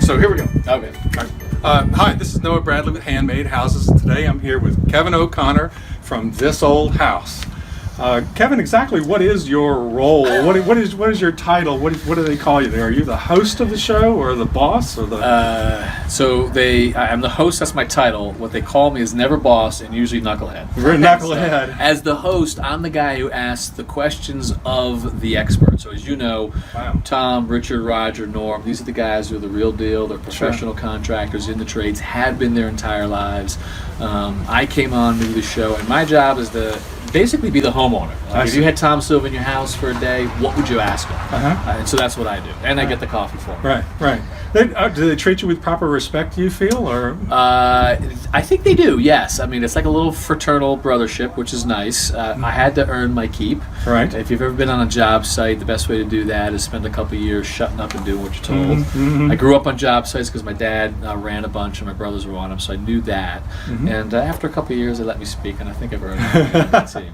So here we go. Okay. Hi, this is Noah Bradley with Handmade Houses. Today I'm here with Kevin O'Connor from This Old House. Kevin, exactly what is your role? What is your title? What do they call you there? Are you the host of the show or the boss or the? I'm the host. That's my title. What they call me is never boss and usually knucklehead. You're a knucklehead. So, as the host, I'm the guy who asks the questions of the expert. So as you know, Wow. Tom, Richard, Roger, Norm, these are the guys who are the real deal. They're professional contractors in the trades, have been their entire lives. I came on to the show, and my job is to basically be the homeowner. If you had Tom Silva in your house for a day, what would you ask him? And so that's what I do, and I get the coffee for him. Right. Do they treat you with proper respect, do you feel, or? I think they do, yes. I mean, it's like a little fraternal brothership, which is nice. I had to earn my keep. Right. If you've ever been on a job site, the best way to do that is spend a couple of years shutting up and doing what you're told. I grew up on job sites because my dad ran a bunch and my brothers were on them, so I knew that. And after a couple of years, they let me speak, and I think I've earned it. That's great.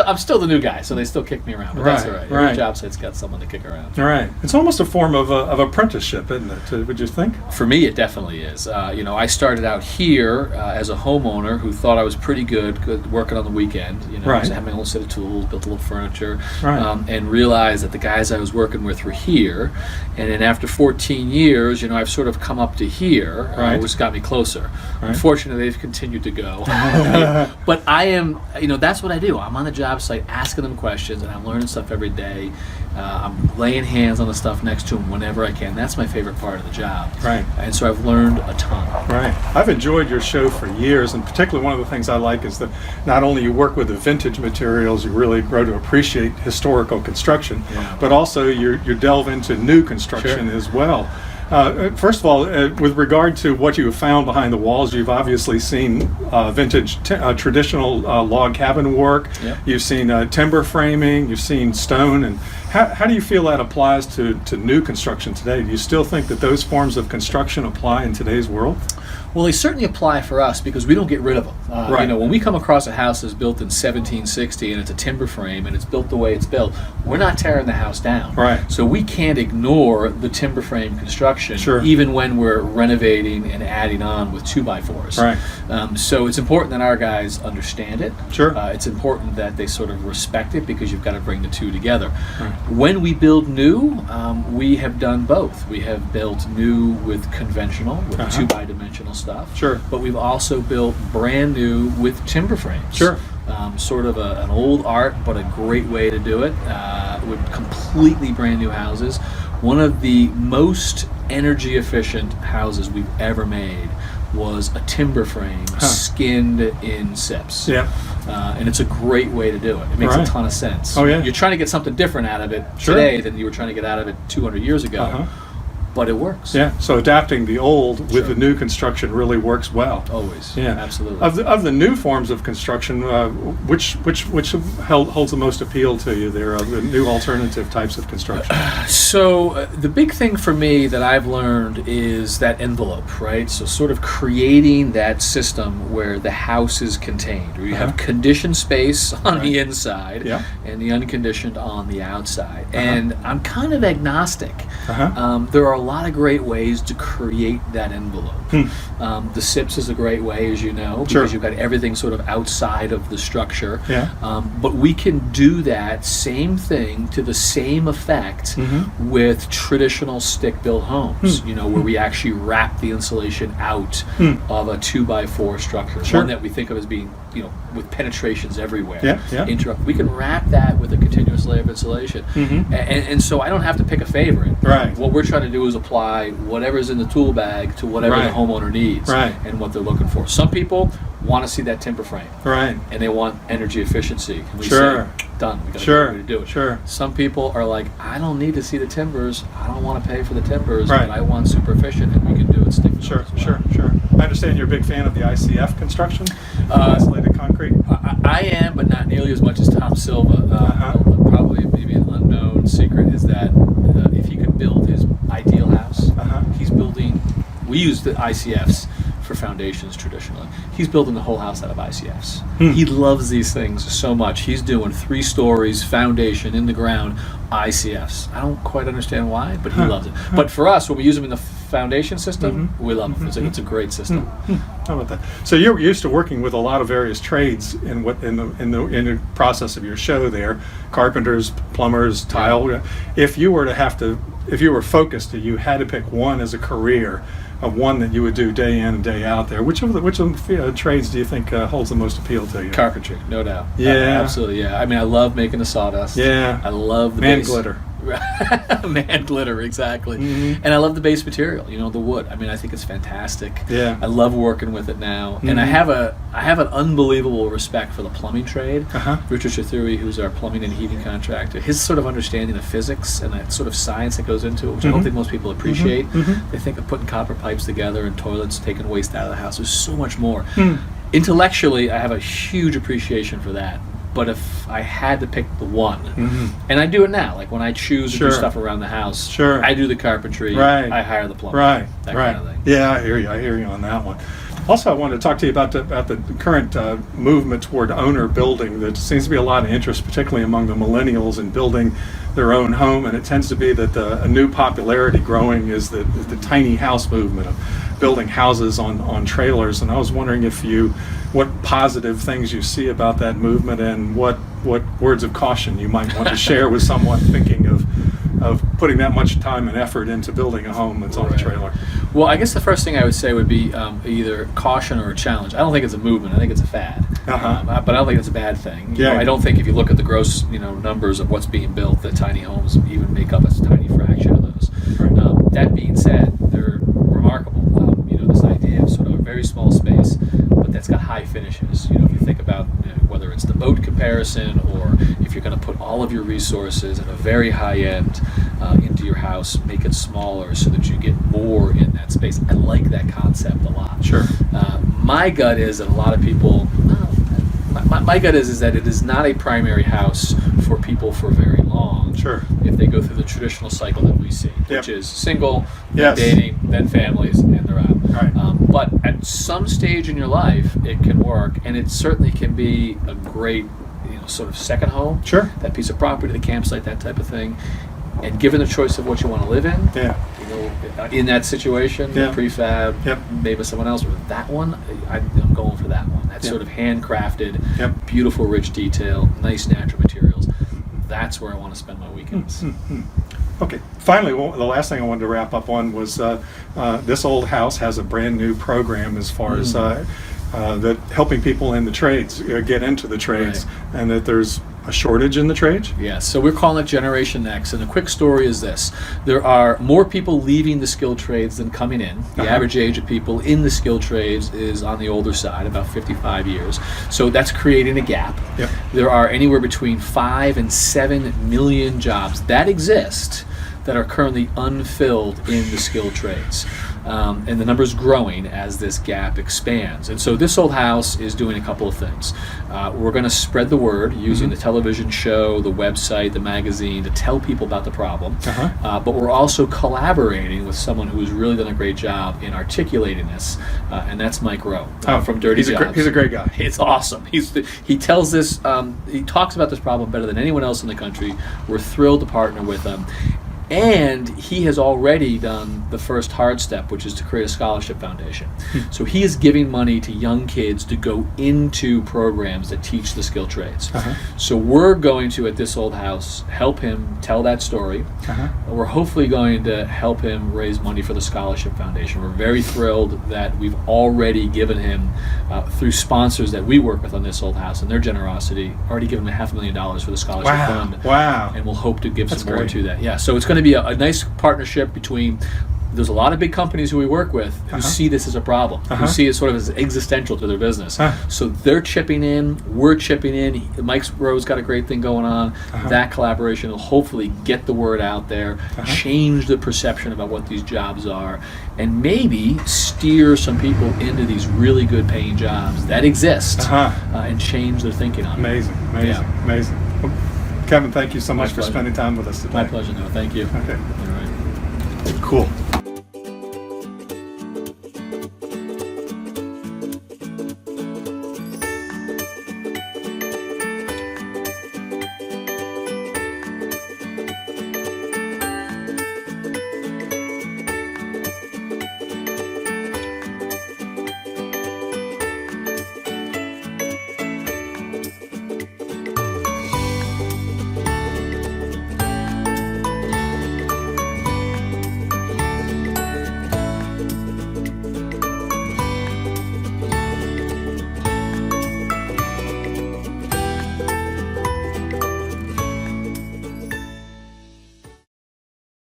I'm still the new guy, so they still kick me around, but that's all right. Every job site's got someone to kick around. Right. It's almost a form of apprenticeship, isn't it? Would you think? For me, it definitely is. I started out here as a homeowner who thought I was pretty good working on the weekend. I had my own set of tools, built a little furniture, and realized that the guys I was working with were here. And then after 14 years, I've sort of come up to here, which got me closer. Unfortunately, they've continued to go. But I am, that's what I do. I'm on the job site asking them questions, and I'm learning stuff every day. I'm laying hands on the stuff next to them whenever I can. That's my favorite part of the job. Right. And so I've learned a ton. Right. I've enjoyed your show for years, and particularly one of the things I like is that not only you work with the vintage materials, you really grow to appreciate historical construction, but also you delve into new construction as well. First of all, with regard to what you have found behind the walls, you've obviously seen vintage traditional log cabin work. You've seen timber framing. You've seen stone. And how do you feel that applies to new construction today? Do you still think that those forms of construction apply in today's world? Well, they certainly apply for us because we don't get rid of them. When we come across a house that's built in 1760 and it's a timber frame and it's built the way it's built, we're not tearing the house down. Right. So we can't ignore the timber frame construction, even when we're renovating and adding on with 2x4s. Right. So it's important that our guys understand it. It's important that they sort of respect it because you've got to bring the two together. When we build new, we have done both. We have built new with conventional, with 2x-dimensional stuff. But we've also built brand new with timber frames. Sort of an old art, but a great way to do it with completely brand new houses. One of the most energy efficient houses we've ever made was a timber frame skinned in SIPs. And it's a great way to do it. It makes a ton of sense. You're trying to get something different out of it today than you were trying to get out of it 200 years ago. But it works. So adapting the old with the new construction really works well. Always. Absolutely. Of the new forms of construction, which holds the most appeal to you? There are the new alternative types of construction. So the big thing for me that I've learned is that envelope, right? So sort of creating that system where the house is contained, where you have conditioned space on the inside and the unconditioned on the outside. And I'm kind of agnostic. There are a lot of great ways to create that envelope. The SIPs is a great way, as you know, because you've got everything sort of outside of the structure. But we can do that same thing to the same effect with traditional stick-built homes, where we actually wrap the insulation out of a 2x4 structure, one that we think of as being, with penetrations everywhere. We can wrap that with a continuous layer of insulation. And so I don't have to pick a favorite. What we're trying to do is apply whatever's in the tool bag to whatever the homeowner needs and what they're looking for. Some people want to see that timber frame, and they want energy efficiency. And we say, done. We got to do it. Some people are like, I don't need to see the timbers. I don't want to pay for the timbers, but I want super efficient, and we can do it stick. I understand you're a big fan of the ICF construction, isolated concrete. I am, but not nearly as much as Tom Silva. Probably maybe an unknown secret is that if he could build his ideal house, he's building. We use the ICFs for foundations traditionally. He's building the whole house out of ICFs. He loves these things so much. He's doing 3 stories, foundation in the ground, ICFs. I don't quite understand why, but he loves it. But for us, when we use them in the foundation system, we love them. It's a great system. How about that? So you're used to working with a lot of various trades in the process of your show there, carpenters, plumbers, tile. If you were focused, you had to pick one as a career, of one that you would do day in and day out there. Which of the trades do you think holds the most appeal to you? Carpentry, no doubt. Yeah, absolutely. Yeah, I mean, I love making the sawdust. Yeah, I love the man glitter. Man glitter, exactly. And I love the base material, the wood. I mean, I think it's fantastic. Yeah, I love working with it now, and I have an unbelievable respect for the plumbing trade. Richard Chathuri, who's our plumbing and heating contractor, his sort of understanding of physics and that sort of science that goes into it, which I don't think most people appreciate. They think of putting copper pipes together and toilets, taking waste out of the house. There's so much more. Intellectually, I have a huge appreciation for that. But if I had to pick the one, and I do it now, like when I choose to do stuff around the house, I do the carpentry, I hire the plumber, that kind of thing. Yeah, I hear you on that one. Also, I wanted to talk to you about the current movement toward owner building. There seems to be a lot of interest, particularly among the millennials, in building their own home, and it tends to be that a new popularity growing is the tiny house movement of building houses on trailers. And I was wondering what positive things you see about that movement, and what words of caution you might want to share with someone thinking of putting that much time and effort into building a home that's on a trailer. Well, I guess the first thing I would say would be either caution or a challenge. I don't think it's a movement. I think it's a fad. But I don't think it's a bad thing. I don't think if you look at the gross numbers of what's being built, that tiny homes even make up a tiny fraction of those. That being said, they're remarkable. This idea of sort of a very small space, but that's got high finishes. If you think about whether it's the boat comparison, or if you're going to put all of your resources at a very high end into your house, make it smaller so that you get more in that space. I like that concept a lot. Sure. My gut is that a lot of people, my gut is that it is not a primary house for people for very long. Sure. If they go through the traditional cycle that we see, which is single, then dating, then families, and they're out. Right. But at some stage in your life, it can work, and it certainly can be a great, sort of second home. Sure. That piece of property, the campsite, that type of thing. And given the choice of what you want to live in, in that situation, prefab, maybe someone else, or that one, I'm going for that one. That sort of handcrafted, beautiful, rich detail, nice natural materials. That's where I want to spend my weekends. Okay. Finally, the last thing I wanted to wrap up on was this old house has a brand new program as far as that helping people in the trades get into the trades, and that there's a shortage in the trades. Yes, so we're calling it Generation X, and the quick story is this: there are more people leaving the skilled trades than coming in. The average age of people in the skilled trades is on the older side, about 55 years. So that's creating a gap. There are anywhere between 5 and 7 million jobs that exist that are currently unfilled in the skilled trades. And the number is growing as this gap expands. And so this old house is doing a couple of things. We're going to spread the word using the television show, the website, the magazine to tell people about the problem. But we're also collaborating with someone who's really done a great job in articulating this, and that's Mike Rowe from Dirty Jobs. He's a great guy. It's awesome. He tells this, he talks about this problem better than anyone else in the country. We're thrilled to partner with him. And he has already done the first hard step, which is to create a scholarship foundation. So he is giving money to young kids to go into programs that teach the skilled trades. So we're going to, at this old house, help him tell that story. We're hopefully going to help him raise money for the scholarship foundation. We're very thrilled that we've already given him, through sponsors that we work with on this old house and their generosity, already given him $500,000 for the scholarship fund. Wow. And we'll hope to give some more to that. Yeah, so it's going to be a nice partnership between, there's a lot of big companies who we work with who see this as a problem, who see it sort of as existential to their business. So they're chipping in, we're chipping in. Mike Rowe's got a great thing going on. That collaboration will hopefully get the word out there, change the perception about what these jobs are, and maybe steer some people into these really good paying jobs that exist, and change their thinking on it. Amazing. Well, Kevin, thank you so much for spending time with us today. My pleasure, no, thank you. Okay. All right. Cool.